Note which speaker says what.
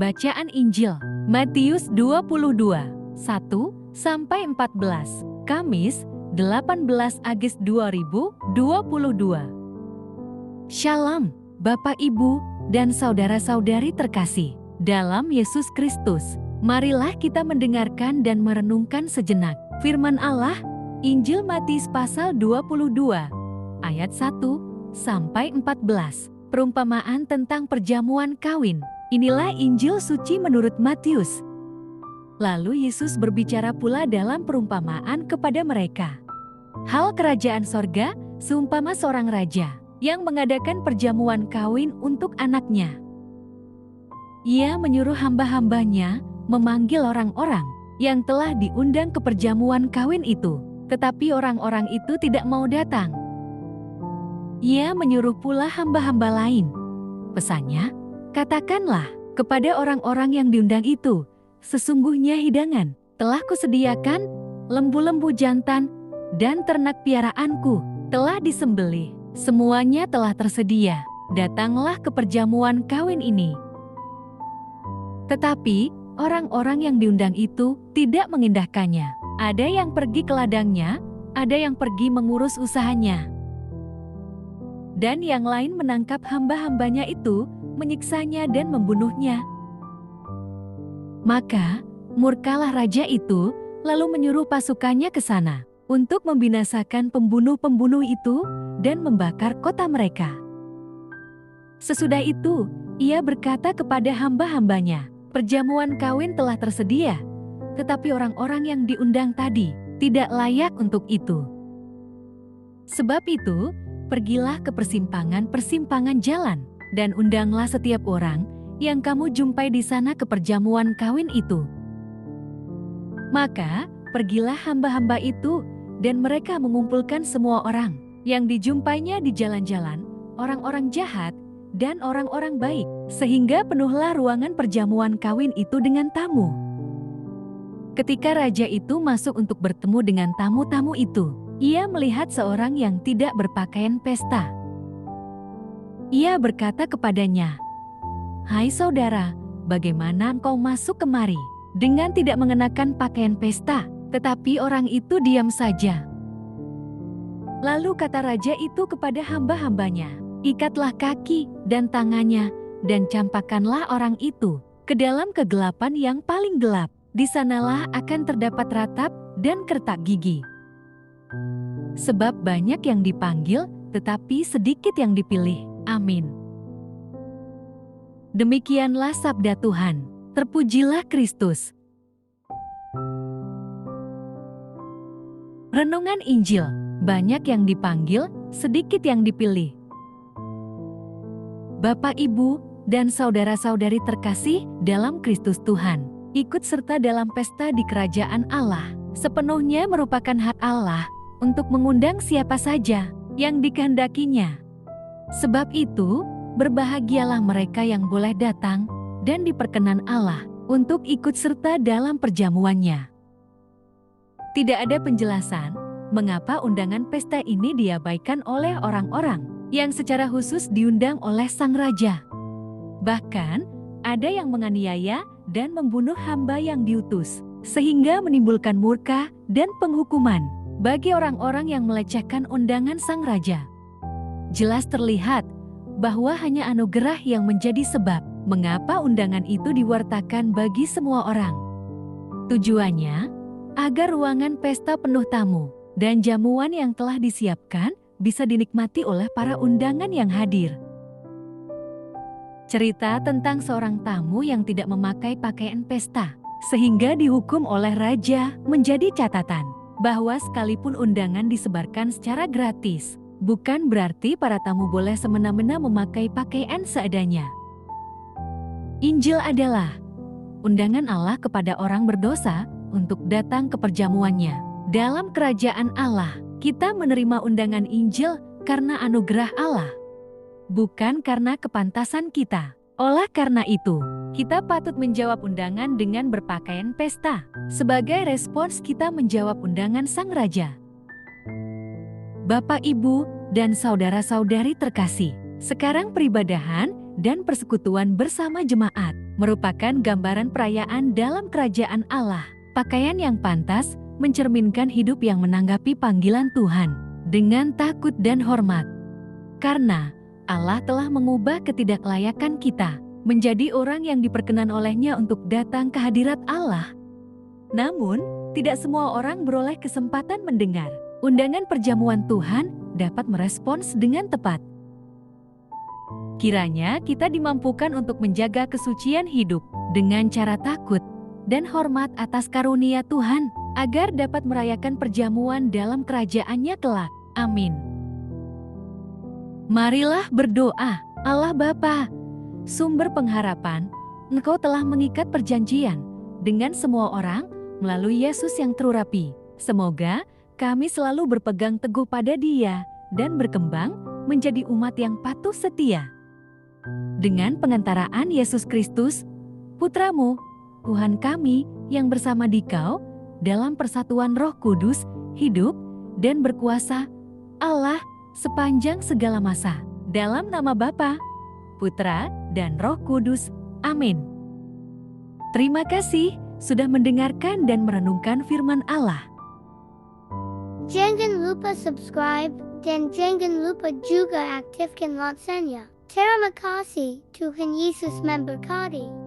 Speaker 1: Bacaan Injil, Matius 22, 1-14, Kamis, 18 Agustus 2022. Shalom, Bapak Ibu, dan saudara-saudari terkasih dalam Yesus Kristus. Marilah kita mendengarkan dan merenungkan sejenak firman Allah, Injil Matius pasal 22, ayat 1-14, perumpamaan tentang perjamuan kawin. Inilah Injil suci menurut Matius. Lalu Yesus berbicara pula dalam perumpamaan kepada mereka. Hal kerajaan sorga seumpama seorang raja yang mengadakan perjamuan kawin untuk anaknya. Ia menyuruh hamba-hambanya memanggil orang-orang yang telah diundang ke perjamuan kawin itu, tetapi orang-orang itu tidak mau datang. Ia menyuruh pula hamba-hamba lain. Pesannya, katakanlah kepada orang-orang yang diundang itu, sesungguhnya hidangan telah kusediakan, lembu-lembu jantan dan ternak piaraanku telah disembelih, semuanya telah tersedia, datanglah ke perjamuan kawin ini. Tetapi orang-orang yang diundang itu tidak mengindahkannya. Ada yang pergi ke ladangnya, ada yang pergi mengurus usahanya. Dan yang lain menangkap hamba-hambanya itu, menyiksanya dan membunuhnya. Maka murkalah raja itu, lalu menyuruh pasukannya ke sana untuk membinasakan pembunuh-pembunuh itu dan membakar kota mereka. Sesudah itu, ia berkata kepada hamba-hambanya, perjamuan kawin telah tersedia, tetapi orang-orang yang diundang tadi tidak layak untuk itu. Sebab itu, pergilah ke persimpangan-persimpangan jalan, dan undanglah setiap orang yang kamu jumpai di sana ke perjamuan kawin itu. Maka, pergilah hamba-hamba itu, dan mereka mengumpulkan semua orang yang dijumpainya di jalan-jalan, orang-orang jahat, dan orang-orang baik, sehingga penuhlah ruangan perjamuan kawin itu dengan tamu. Ketika raja itu masuk untuk bertemu dengan tamu-tamu itu, ia melihat seorang yang tidak berpakaian pesta. Ia berkata kepadanya, "Hai saudara, bagaimana engkau masuk kemari dengan tidak mengenakan pakaian pesta?" Tetapi orang itu diam saja. Lalu kata raja itu kepada hamba-hambanya, "Ikatlah kaki dan tangannya, dan campakkanlah orang itu ke dalam kegelapan yang paling gelap. Di sanalah akan terdapat ratap dan kertak gigi. Sebab banyak yang dipanggil, tetapi sedikit yang dipilih." Amin. Demikianlah sabda Tuhan. Terpujilah Kristus. Renungan Injil. Banyak yang dipanggil, sedikit yang dipilih. Bapak, Ibu, dan saudara-saudari terkasih dalam Kristus Tuhan, ikut serta dalam pesta di kerajaan Allah sepenuhnya merupakan hak Allah untuk mengundang siapa saja yang dikehendakinya. Sebab itu, berbahagialah mereka yang boleh datang dan diperkenan Allah untuk ikut serta dalam perjamuannya. Tidak ada penjelasan mengapa undangan pesta ini diabaikan oleh orang-orang yang secara khusus diundang oleh sang raja. Bahkan, ada yang menganiaya dan membunuh hamba yang diutus, sehingga menimbulkan murka dan penghukuman bagi orang-orang yang melecehkan undangan sang raja. Jelas terlihat bahwa hanya anugerah yang menjadi sebab mengapa undangan itu diwartakan bagi semua orang. Tujuannya, agar ruangan pesta penuh tamu dan jamuan yang telah disiapkan bisa dinikmati oleh para undangan yang hadir. Cerita tentang seorang tamu yang tidak memakai pakaian pesta, sehingga dihukum oleh raja, menjadi catatan bahwa sekalipun undangan disebarkan secara gratis, bukan berarti para tamu boleh semena-mena memakai pakaian seadanya. Injil adalah undangan Allah kepada orang berdosa untuk datang ke perjamuannya. Dalam kerajaan Allah, kita menerima undangan Injil karena anugerah Allah, bukan karena kepantasan kita. Oleh karena itu, kita patut menjawab undangan dengan berpakaian pesta, sebagai respons kita menjawab undangan sang raja. Bapak, Ibu, dan saudara-saudari terkasih, sekarang peribadahan dan persekutuan bersama jemaat merupakan gambaran perayaan dalam kerajaan Allah. Pakaian yang pantas mencerminkan hidup yang menanggapi panggilan Tuhan dengan takut dan hormat. Karena Allah telah mengubah ketidaklayakan kita menjadi orang yang diperkenan oleh-Nya untuk datang ke hadirat Allah. Namun, tidak semua orang beroleh kesempatan mendengar undangan perjamuan Tuhan dapat merespons dengan tepat. Kiranya kita dimampukan untuk menjaga kesucian hidup dengan cara takut dan hormat atas karunia Tuhan, agar dapat merayakan perjamuan dalam kerajaan-Nya kelak. Amin. Marilah berdoa. Allah Bapa, sumber pengharapan, Engkau telah mengikat perjanjian dengan semua orang melalui Yesus yang terurapi. Semoga kami selalu berpegang teguh pada Dia dan berkembang menjadi umat yang patuh setia. Dengan pengantaraan Yesus Kristus, Putra-Mu, Tuhan kami yang bersama Dikau dalam persatuan Roh Kudus, hidup dan berkuasa Allah sepanjang segala masa. Dalam nama Bapa, Putra, dan Roh Kudus. Amin. Terima kasih sudah mendengarkan dan merenungkan firman Allah.
Speaker 2: Jangan lupa subscribe dan jangan lupa juga aktifkan loncengnya. Terima kasih, Tuhan Yesus memberkati.